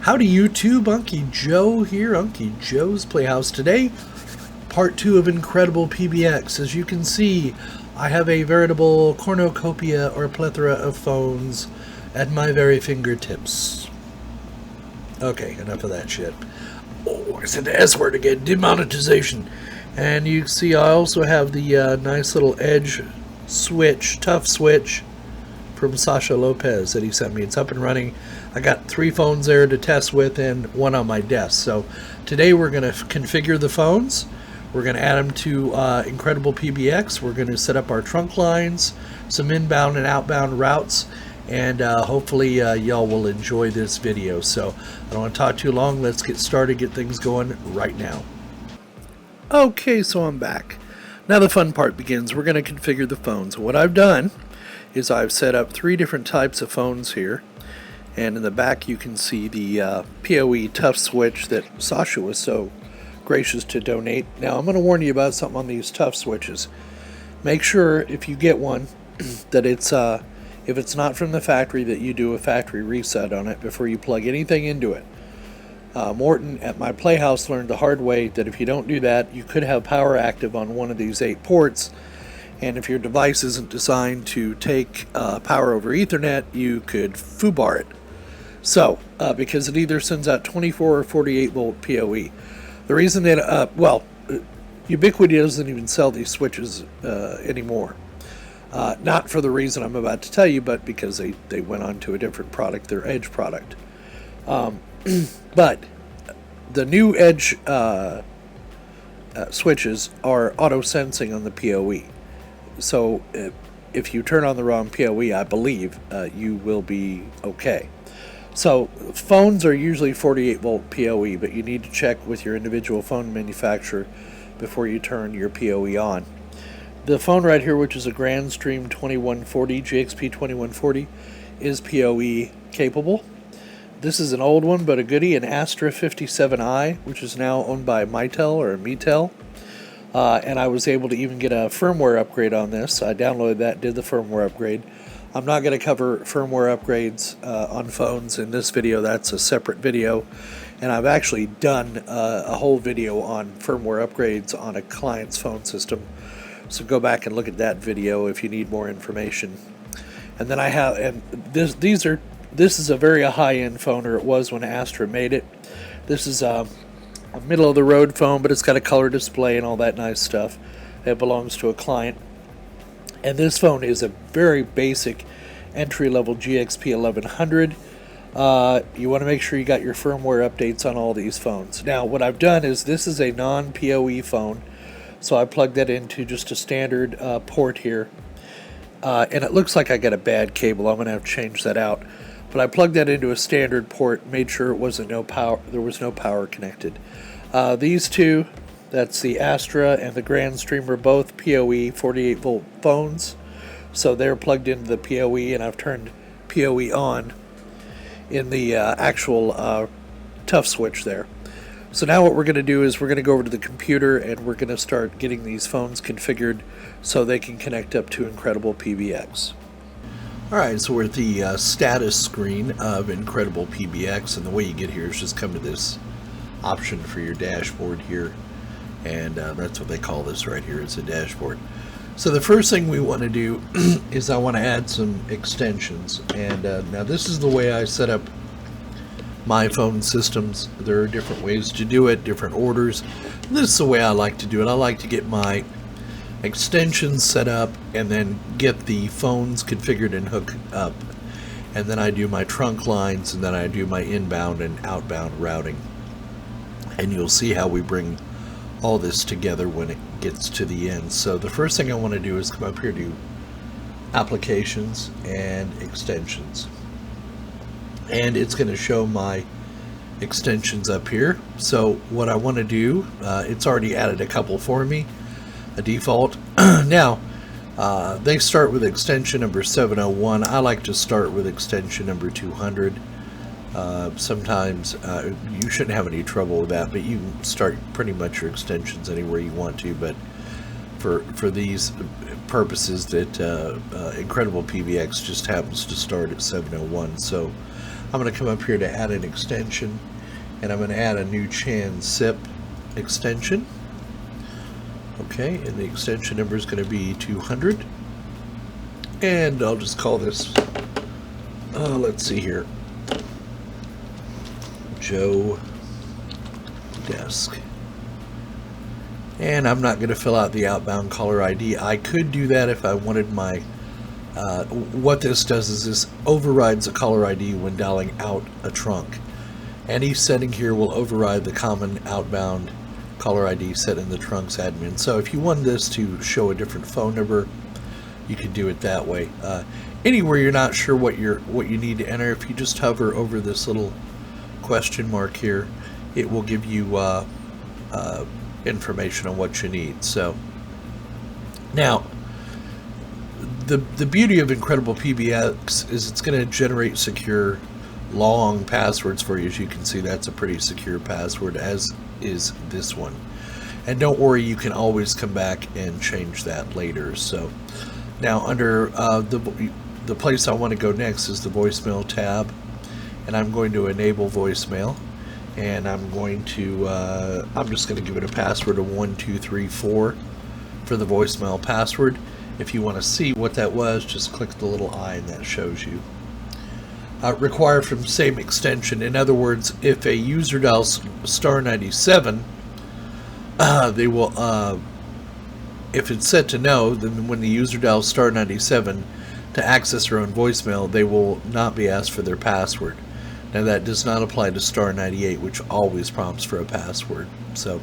Howdy YouTube, Unky Joe here, Unky Joe's Playhouse. Today, part 2 of Incredible PBX. As you can see, I have a veritable cornucopia or plethora of phones at my very fingertips. Okay, enough of that shit. Oh, I said the S word again, demonetization. And you see I also have the nice little Edge switch, tough switch, from Sasha Lopez that he sent me. It's up and running. I got 3 phones there to test with and 1 on my desk. So today we're going to configure the phones. We're going to add them to Incredible PBX. We're going to set up our trunk lines, some inbound and outbound routes, and hopefully y'all will enjoy this video. So I don't want to talk too long. Let's get started, get things going right now. Okay, so I'm back. Now the fun part begins. We're going to configure the phones. What I've done is I've set up 3 different types of phones here, and in the back you can see the PoE tough switch that Sasha was so gracious to donate. Now I'm going to warn you about something on these tough switches. Make sure if you get one that it's if it's not from the factory, that you do a factory reset on it before you plug anything into it. Morton at my playhouse learned the hard way that if you don't do that, you could have power active on one of these 8 ports. And if your device isn't designed to take power over Ethernet, you could foobar it. So, because it either sends out 24 or 48 volt PoE. The reason that, Ubiquiti doesn't even sell these switches anymore. Not for the reason I'm about to tell you, but because they went on to a different product, their Edge product. But the new Edge switches are auto-sensing on the PoE. So if you turn on the wrong PoE, I believe you will be okay. So phones are usually 48 volt PoE, but you need to check with your individual phone manufacturer before you turn your PoE on. The phone right here, which is a Grandstream 2140, GXP 2140, is PoE capable. This is an old one, but a goodie, an Astra 57i, which is now owned by Mitel or Mitel. And I was able to even get a firmware upgrade on this. I downloaded that, did the firmware upgrade. I'm not going to cover firmware upgrades on phones in this video. That's a separate video. And I've actually done a whole video on firmware upgrades on a client's phone system. So go back and look at that video if you need more information. And then I have, and this is a very high-end phone, or it was when Astra made it. This is a middle-of-the-road phone, but it's got a color display and all that nice stuff. It belongs to a client. And this phone is a very basic entry-level GXP 1100. You want to make sure you got your firmware updates on all these phones. Now, what I've done is this is a non-PoE phone, so I plugged that into just a standard port here. And it looks like I got a bad cable. I'm going to have to change that out. But I plugged that into a standard port, made sure it wasn't there was no power connected. These two, that's the Astra and the Grandstream, are both PoE 48 volt phones. So they're plugged into the PoE, and I've turned PoE on in the actual tough switch there. So now what we're going to do is we're going to go over to the computer and we're going to start getting these phones configured so they can connect up to Incredible PBX. Alright, so we're at the status screen of Incredible PBX, and the way you get here is just come to this option for your dashboard here, and that's what they call this right here, it's a dashboard. So the first thing we want to do is I want to add some extensions, and now this is the way I set up my phone systems. There are different ways to do it, different orders. This is the way I like to do it. I like to get my extensions set up and then get the phones configured and hooked up, and then I do my trunk lines, and then I do my inbound and outbound routing, and you'll see how we bring all this together when it gets to the end. So the first thing I want to do is come up here to applications and extensions, and it's going to show my extensions up here. So what I want to do, it's already added a couple for me, a default. Now they start with extension number 701. I like to start with extension number 200. Sometimes you shouldn't have any trouble with that, but you can start pretty much your extensions anywhere you want to, but for these purposes that Incredible PBX just happens to start at 701. So I'm going to come up here to add an extension, and I'm going to add a new Chan SIP extension. Okay, and the extension number is going to be 200. And I'll just call this, let's see here, Joe Desk. And I'm not going to fill out the outbound caller ID. I could do that if I wanted my, what this does is this overrides a caller ID when dialing out a trunk. Any setting here will override the common outbound caller ID set in the trunk's admin. So if you want this to show a different phone number, you can do it that way. Anywhere you're not sure what you need to enter, if you just hover over this little question mark here, it will give you information on what you need. So now the beauty of Incredible PBX is it's going to generate secure long passwords for you. As you can see, that's a pretty secure password, as is this one. And don't worry, you can always come back and change that later. So now under the place I want to go next is the voicemail tab, and I'm going to enable voicemail, and I'm going to I'm just going to give it a password of 1234 for the voicemail password. If you want to see what that was, just click the little eye and that shows you. Required from same extension. In other words, if a user dials *97, they will, if it's set to no, then when the user dials *97 to access their own voicemail, they will not be asked for their password. Now that does not apply to *98, which always prompts for a password. So,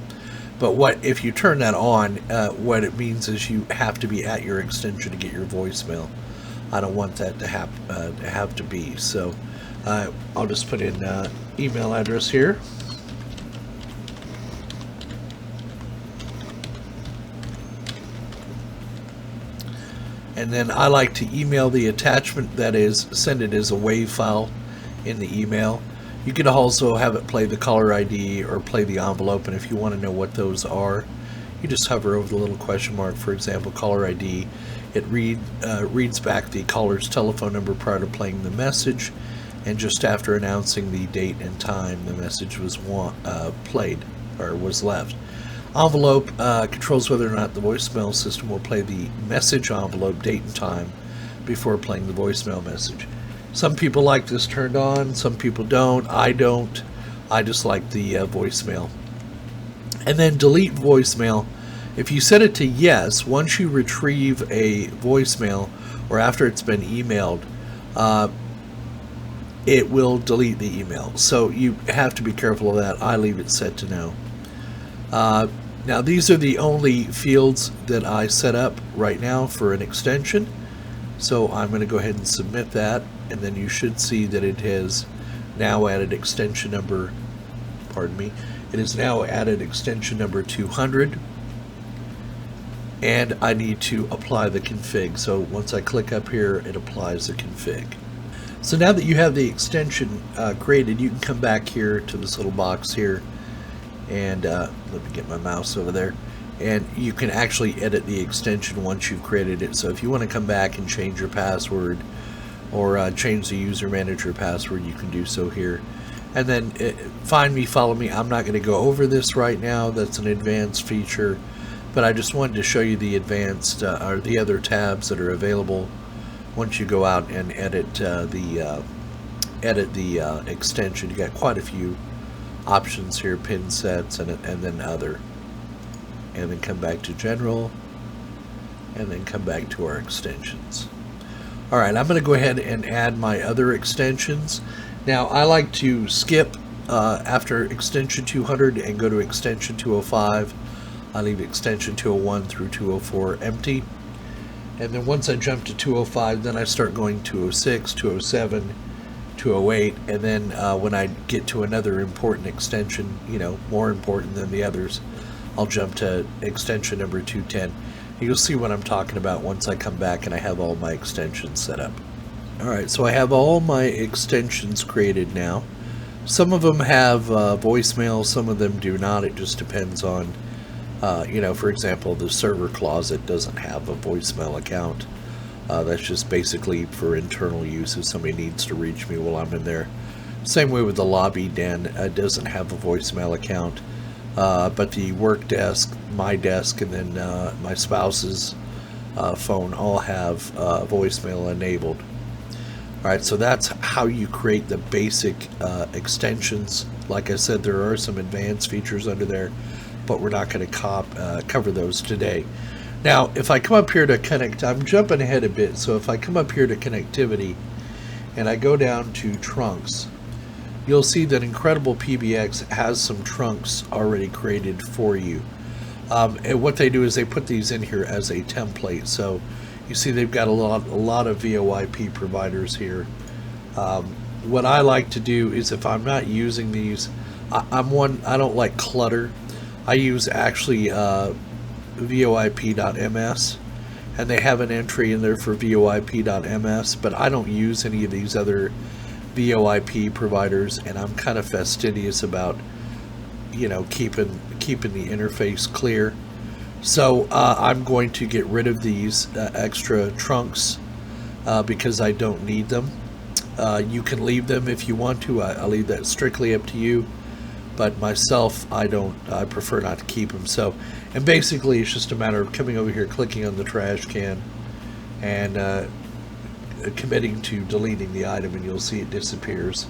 but what if you turn that on? What it means is you have to be at your extension to get your voicemail. I don't want that to have to be. So I'll just put in email address here. And then I like to email the attachment, that is, send it as a WAV file in the email. You can also have it play the caller ID or play the envelope, and if you want to know what those are, you just hover over the little question mark. For example, caller ID, it reads back the caller's telephone number prior to playing the message, and just after announcing the date and time the message was played or was left. Envelope controls whether or not the voicemail system will play the message envelope date and time before playing the voicemail message. Some people like this turned on, some people don't. I don't. I just like the voicemail. And then delete voicemail. If you set it to yes, once you retrieve a voicemail or after it's been emailed, it will delete the email. So you have to be careful of that. I leave it set to no. Now these are the only fields that I set up right now for an extension. So I'm going to go ahead and submit that, and then you should see that it has now added extension number, it is now added extension number 200, and I need to apply the config. So once I click up here, it applies the config. So now that you have the extension created, you can come back here to this little box here, and let me get my mouse over there, and you can actually edit the extension once you've created it. So if you want to come back and change your password or change the user manager password, you can do so here. And then find me, follow me. I'm not going to go over this right now. That's an advanced feature, but I just wanted to show you the advanced or the other tabs that are available once you go out and edit the extension. You got quite a few options here, pin sets, and then other, and then come back to general, and then come back to our extensions. Alright, I'm going to go ahead and add my other extensions. Now I like to skip after extension 200 and go to extension 205. I leave extension 201 through 204 empty, and then once I jump to 205, then I start going 206, 207, 208, and then when I get to another important extension, more important than the others, I'll jump to extension number 210. You'll see what I'm talking about once I come back and I have all my extensions set up. Alright, so I have all my extensions created now. Some of them have voicemail, some of them do not. It just depends on, for example, the server closet doesn't have a voicemail account. That's just basically for internal use if somebody needs to reach me while I'm in there. Same way with the lobby den, doesn't have a voicemail account. But the work desk, my desk, and then my spouse's phone all have voicemail enabled. Alright, so that's how you create the basic extensions. Like I said, there are some advanced features under there, but we're not going to cover those today. Now, if I come up here to connect, I'm jumping ahead a bit, so if I come up here to connectivity, and I go down to trunks, you'll see that Incredible PBX has some trunks already created for you. And what they do is they put these in here as a template. So you see they've got a lot of VoIP providers here. What I like to do is, if I'm not using these, I don't like clutter. I use actually VoIP.ms, and they have an entry in there for VoIP.ms, but I don't use any of these other VoIP providers, and I'm kind of fastidious about, you know, keeping the interface clear. So I'm going to get rid of these extra trunks because I don't need them. You can leave them if you want to. I leave that strictly up to you, but myself, I prefer not to keep them. So, and basically it's just a matter of coming over here, clicking on the trash can, and committing to deleting the item, and you'll see it disappears.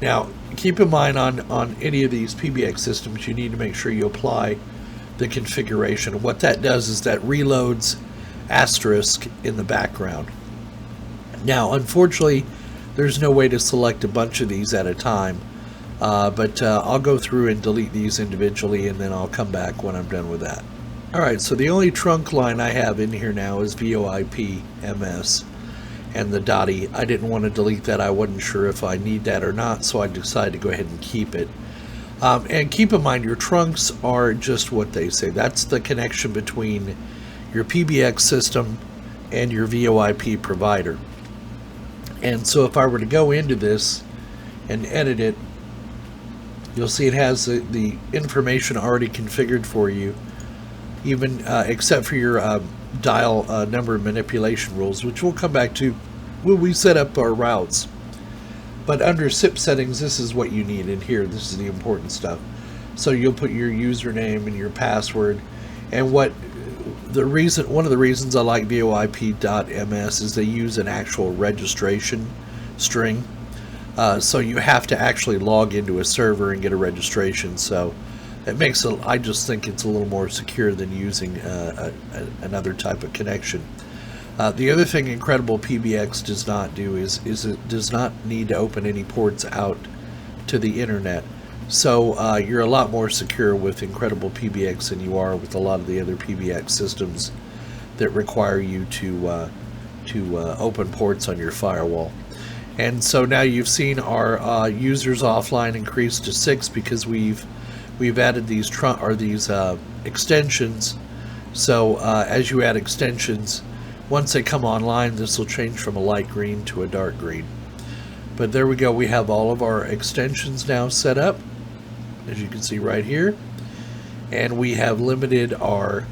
Now, keep in mind on any of these PBX systems, you need to make sure you apply the configuration. What that does is that reloads asterisk in the background. Now, unfortunately, there's no way to select a bunch of these at a time, but I'll go through and delete these individually, and then I'll come back when I'm done with that. Alright, so the only trunk line I have in here now is VoIP MS. And the Dottie, I didn't want to delete that. I wasn't sure if I need that or not, so I decided to go ahead and keep it. And keep in mind, your trunks are just what they say. That's the connection between your PBX system and your VoIP provider. And so if I were to go into this and edit it, you'll see it has the information already configured for you, even except for your dial number manipulation rules, which we'll come back to when we set up our routes. But under SIP settings, this is what you need in here. This is the important stuff. So you'll put your username and your password. And one of the reasons I like VoIP.ms is they use an actual registration string. So you have to actually log into a server and get a registration. So it makes it, I just think it's a little more secure than using another type of connection. The other thing Incredible PBX does not do is it does not need to open any ports out to the internet. So you're a lot more secure with Incredible PBX than you are with a lot of the other PBX systems that require you to open ports on your firewall. And so now you've seen our users offline increase to 6 because we've added these extensions. So as you add extensions, once they come online, this will change from a light green to a dark green. But there we go. We have all of our extensions now set up, as you can see right here. And we have limited our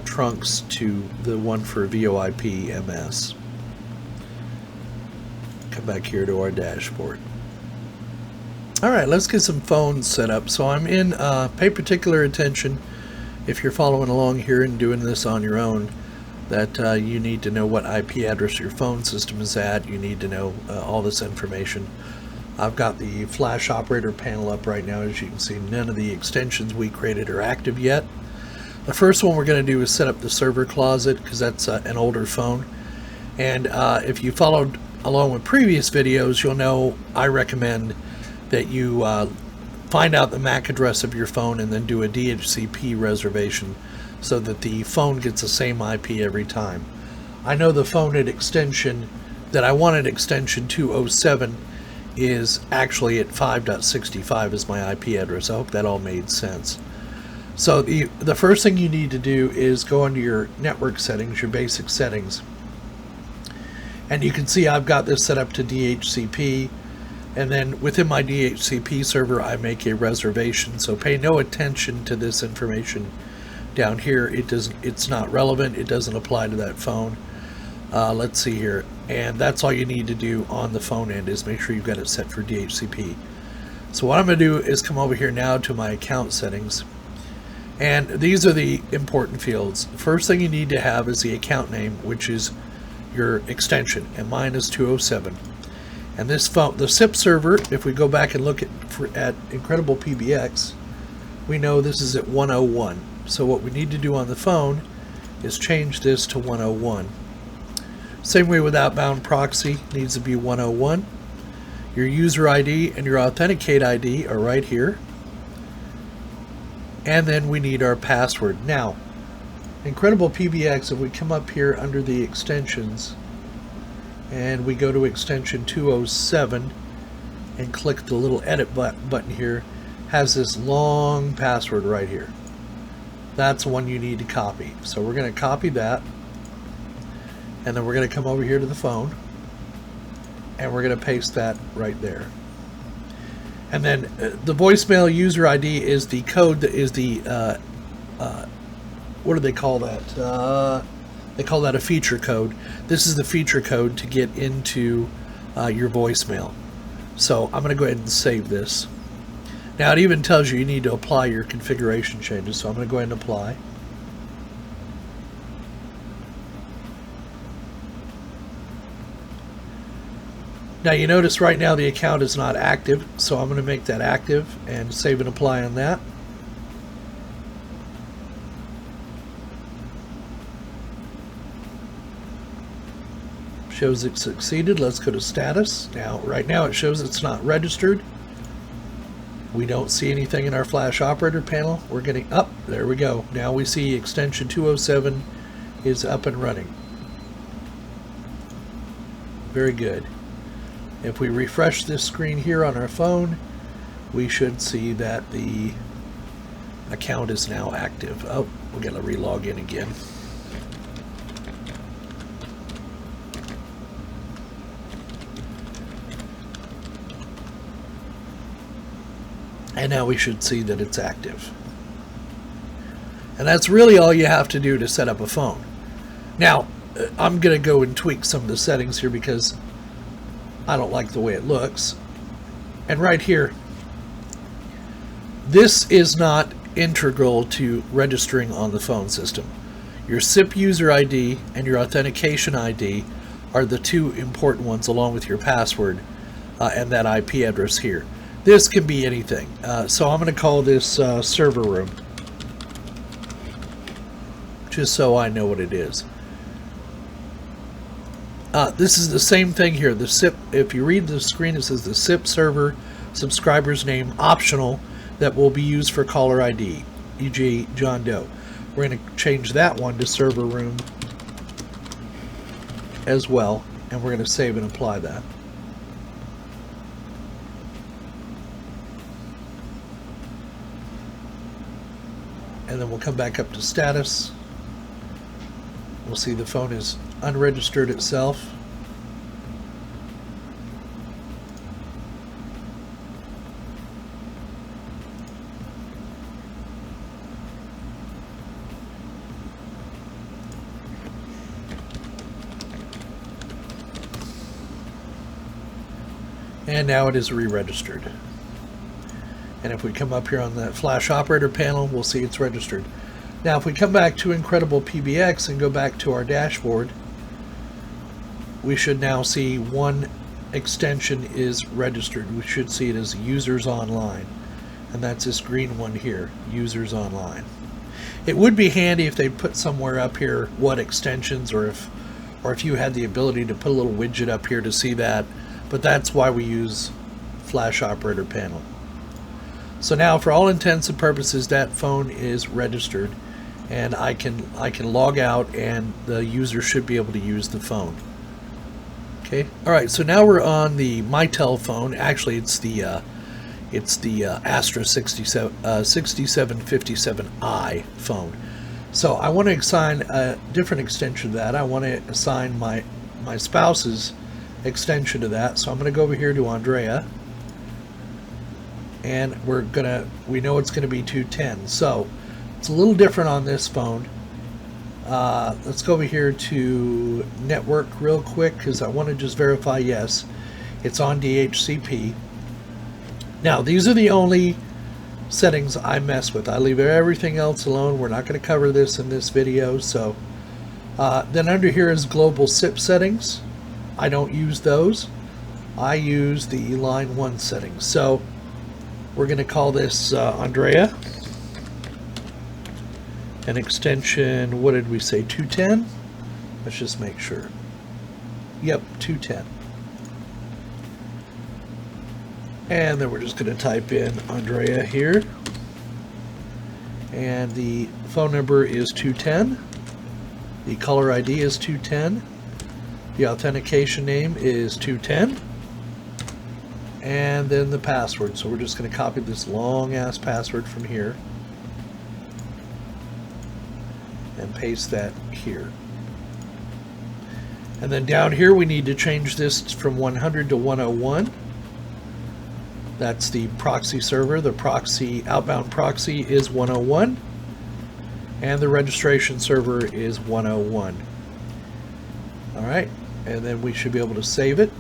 trunks to the one for VoIP MS. Come back here to our dashboard. Alright, let's get some phones set up. So I'm in, pay particular attention if you're following along here and doing this on your own, that you need to know what IP address your phone system is at. You need to know all this information. I've got the flash operator panel up right now. As you can see, none of the extensions we created are active yet. The first one we're going to do is set up the server closet, because that's an older phone. And if you followed along with previous videos, you'll know I recommend that you find out the MAC address of your phone and then do a DHCP reservation so that the phone gets the same IP every time. I know the phone at extension that I wanted, extension 207, is actually at 5.65 is my IP address. I hope that all made sense. So the first thing you need to do is go into your network settings, your basic settings. And you can see I've got this set up to DHCP. And then within my DHCP server, I make a reservation. So pay no attention to this information down here. It's not relevant. It doesn't apply to that phone. Let's see here. And that's all you need to do on the phone end, is make sure you've got it set for DHCP. So what I'm going to do is come over here now to my account settings. And these are the important fields. First thing you need to have is the account name, which is your extension, and mine is 207. And this phone, the SIP server, if we go back and look at Incredible PBX, we know this is at 101. So what we need to do on the phone is change this to 101. Same way with outbound proxy, needs to be 101. Your user ID and your authenticate ID are right here. And then we need our password. Now, Incredible PBX, if we come up here under the extensions and we go to extension 207 and click the little edit button here, has this long password right here. That's the one you need to copy. So we're going to copy that, and then we're going to come over here to the phone and we're going to paste that right there. And then the voicemail user ID is the code that is the what do they call that? They call that a feature code. This is the feature code to get into your voicemail. So I'm going to go ahead and save this. Now it even tells you need to apply your configuration changes, so I'm going to go ahead and apply. Now you notice right now the account is not active, so I'm going to make that active and save and apply on that. Shows it succeeded. Let's go to status. Now right now it shows it's not registered. We don't see anything in our flash operator panel. We're getting up. There we go. Now we see extension 207 is up and running. Very good. If we refresh this screen here on our phone, we should see that the account is now active. Oh, we got to relog in again. And now we should see that it's active. And that's really all you have to do to set up a phone. Now, I'm going to go and tweak some of the settings here because I don't like the way it looks. And right here, this is not integral to registering on the phone system. Your SIP user ID and your authentication ID are the two important ones, along with your password and that IP address here. This can be anything. So I'm going to call this server room, just so I know what it is. This is the same thing here. The SIP, if you read the screen, it says the SIP server subscriber's name optional that will be used for caller ID, e.g. John Doe. We're going to change that one to server room as well, and we're going to save and apply that. And then we'll come back up to status. We'll see the phone is unregistered itself. And now it is re-registered. And if we come up here on the flash operator panel, we'll see it's registered. Now if we come back to Incredible PBX and go back to our dashboard, we should now see one extension is registered. We should see it as Users Online. And that's this green one here, Users Online. It would be handy if they put somewhere up here what extensions, or if you had the ability to put a little widget up here to see that. But that's why we use flash operator panel. So now, for all intents and purposes, that phone is registered, and I can log out, and the user should be able to use the phone. Okay. All right. So now we're on the Mytel phone. Actually, it's the Astra 6757i phone. So I want to assign a different extension to that. I want to assign my spouse's extension to that. So I'm going to go over here to Andrea. And we know it's going to be 210. So it's a little different on this phone. Let's go over here to network real quick because I want to just verify, yes, it's on DHCP. Now, these are the only settings I mess with. I leave everything else alone. We're not going to cover this in this video. So then under here is global SIP settings. I don't use those. I use the line 1 settings. So we're going to call this Andrea. An extension, what did we say, 210? Let's just make sure. Yep, 210. And then we're just going to type in Andrea here. And the phone number is 210. The caller ID is 210. The authentication name is 210. And then the password. So we're just going to copy this long ass password from here and paste that here. And then down here we need to change this from 100 to 101. That's the proxy server. The proxy, outbound proxy is 101. And the registration server is 101. All right, and then we should be able to save it.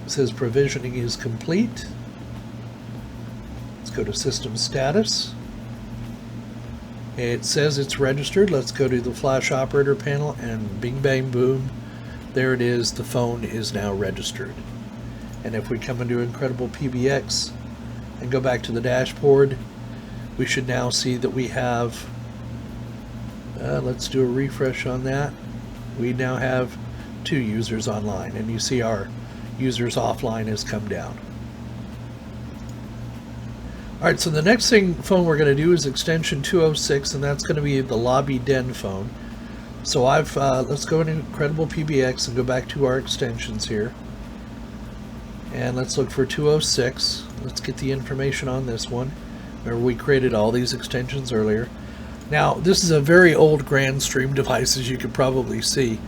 It says provisioning is complete. Let's go to system status. It says it's registered. Let's go to the flash operator panel and bing bang boom. There it is. The phone is now registered. And if we come into Incredible PBX and go back to the dashboard, we should now see that we have, let's do a refresh on that. We now have 2 users online, and you see our users offline has come down. Alright, so the next phone we're going to do is extension 206, and that's going to be the lobby den phone. So let's go into Incredible PBX and go back to our extensions here. And let's look for 206. Let's get the information on this one. Remember, we created all these extensions earlier. Now, this is a very old Grandstream device, as you can probably see.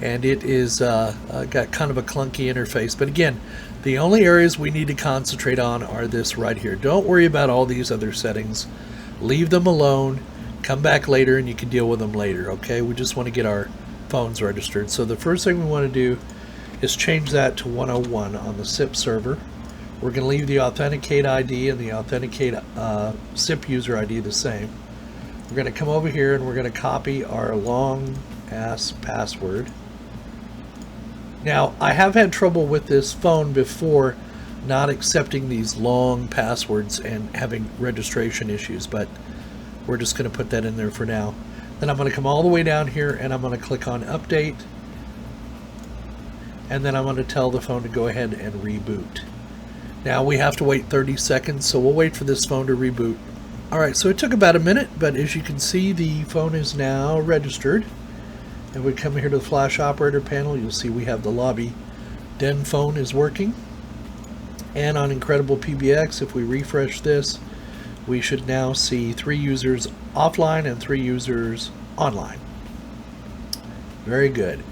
And it is got kind of a clunky interface. But again, the only areas we need to concentrate on are this right here. Don't worry about all these other settings. Leave them alone. Come back later and you can deal with them later, okay? We just want to get our phones registered. So the first thing we want to do is change that to 101 on the SIP server. We're going to leave the authenticate ID and the authenticate SIP user ID the same. We're going to come over here and we're going to copy our long ass password. Now, I have had trouble with this phone before not accepting these long passwords and having registration issues, but we're just going to put that in there for now. Then I'm going to come all the way down here and I'm going to click on update, and then I'm going to tell the phone to go ahead and reboot. Now we have to wait 30 seconds, so we'll wait for this phone to reboot. Alright, so it took about a minute, but as you can see, the phone is now registered. And we come here to the flash operator panel, you'll see we have the lobby den phone is working. And on Incredible PBX, if we refresh this, we should now see 3 users offline and 3 users online. Very good.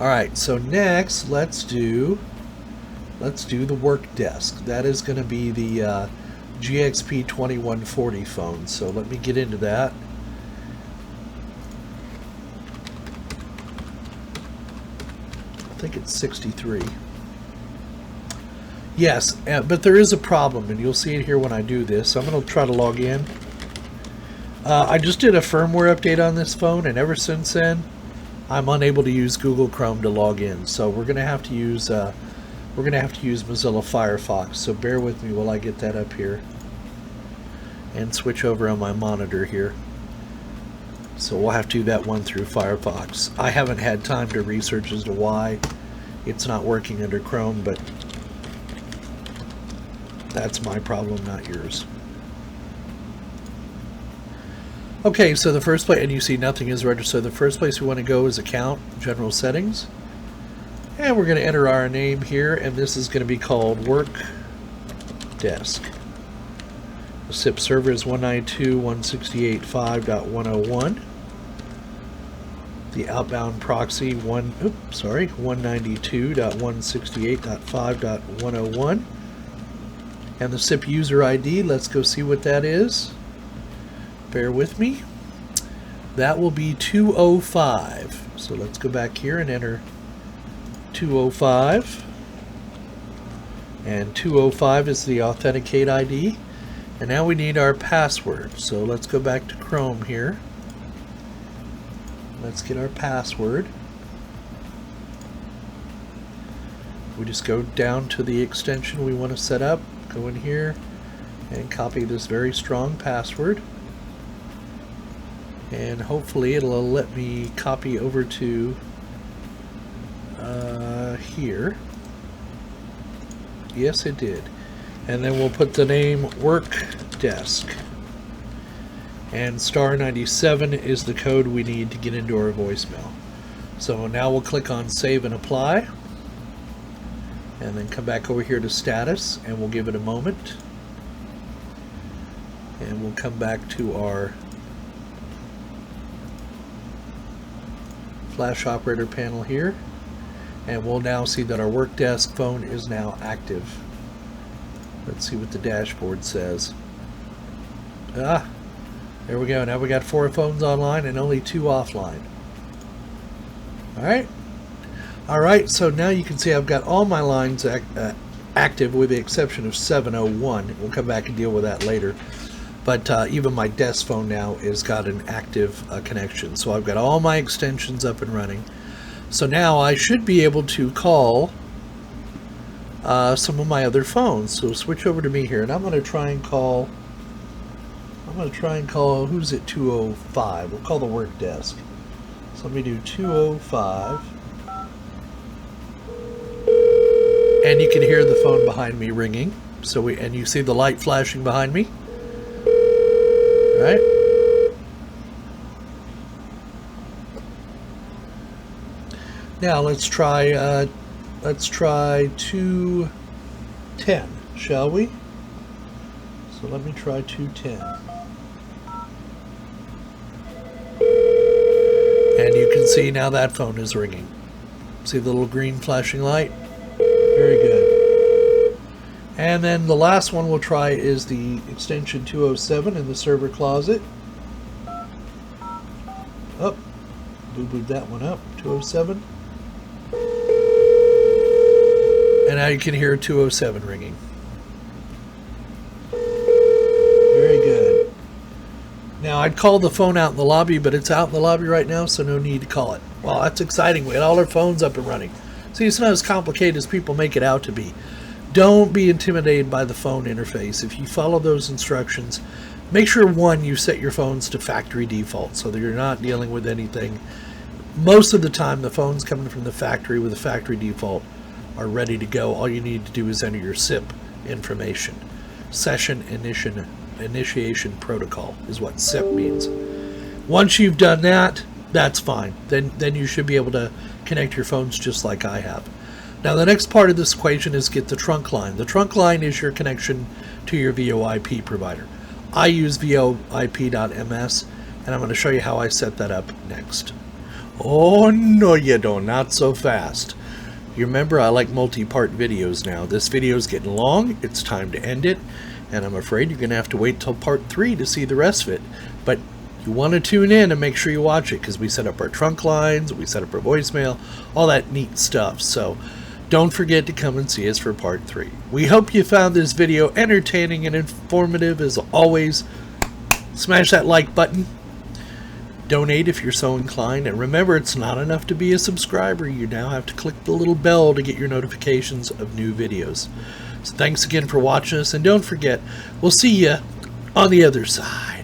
Alright, so next let's do the work desk. That is going to be the GXP 2140 phone. So let me get into that. I think it's 63. Yes, but there is a problem, and you'll see it here when I do this. I'm going to try to log in. I just did a firmware update on this phone, and ever since then, I'm unable to use Google Chrome to log in. So we're going to have to use Mozilla Firefox. So bear with me while I get that up here and switch over on my monitor here. So we'll have to do that one through Firefox. I haven't had time to research as to why it's not working under Chrome, but that's my problem, not yours. Okay, so the first place, and you see nothing is registered. So the first place we want to go is Account, General Settings. And we're going to enter our name here, and this is going to be called Work Desk. The SIP server is 192.168.5.101. The outbound proxy 192.168.5.101. And the SIP user ID, let's go see what that is. bear with me. That will be 205. So let's go back here and enter 205. And 205 is the authenticate ID. And now we need our password. So let's go back to Chrome here. Let's get our password. We just go down to the extension we want to set up, go in here and copy this very strong password. And hopefully it'll let me copy over to here. Yes, it did. And then we'll put the name Work Desk. And star 97 is the code we need to get into our voicemail. So now we'll click on Save and Apply. And then come back over here to Status, and we'll give it a moment. And we'll come back to our Flash Operator panel here. And we'll now see that our Work Desk phone is now active. Let's see what the dashboard says. Ah, there we go. Now we got 4 phones online and only 2 offline. Alright. Alright, so now you can see I've got all my lines active with the exception of 701. We'll come back and deal with that later. But even my desk phone now has got an active connection. So I've got all my extensions up and running. So now I should be able to call some of my other phones. So switch over to me here, and I'm going to try and call. Who's at 205? We'll call the work desk. So let me do 205. And you can hear the phone behind me ringing. And you see the light flashing behind me. Right? Now let's try 210, shall we? So let me try 210. And you can see now that phone is ringing. See the little green flashing light? Very good. And then the last one we'll try is the extension 207 in the server closet. Oh, boo-booed that one up. 207. And now you can hear 207 ringing. Very good. Now I'd call the phone out in the lobby, but it's out in the lobby right now, so no need to call it. Well, that's exciting. We got all our phones up and running. See, it's not as complicated as people make it out to be. Don't be intimidated by the phone interface. If you follow those instructions, make sure, one, you set your phones to factory default so that you're not dealing with anything. Most of the time, the phones coming from the factory with a factory default are ready to go. All you need to do is enter your SIP information. Session Initiation Protocol is what SIP means. Once you've done that, that's fine. Then you should be able to connect your phones just like I have. Now the next part of this equation is get the trunk line. The trunk line is your connection to your VoIP provider. I use VoIP.ms, and I'm going to show you how I set that up next. Oh no you don't, not so fast. You remember I like multi-part videos now. This video is getting long, it's time to end it, and I'm afraid you're going to have to wait till part 3 to see the rest of it. But you want to tune in and make sure you watch it, because we set up our trunk lines, we set up our voicemail, all that neat stuff. So don't forget to come and see us for part 3. We hope you found this video entertaining and informative as always. Smash that like button. Donate if you're so inclined, and remember, it's not enough to be a subscriber. You now have to click the little bell to get your notifications of new videos. So thanks again for watching us, and don't forget, we'll see you on the other side.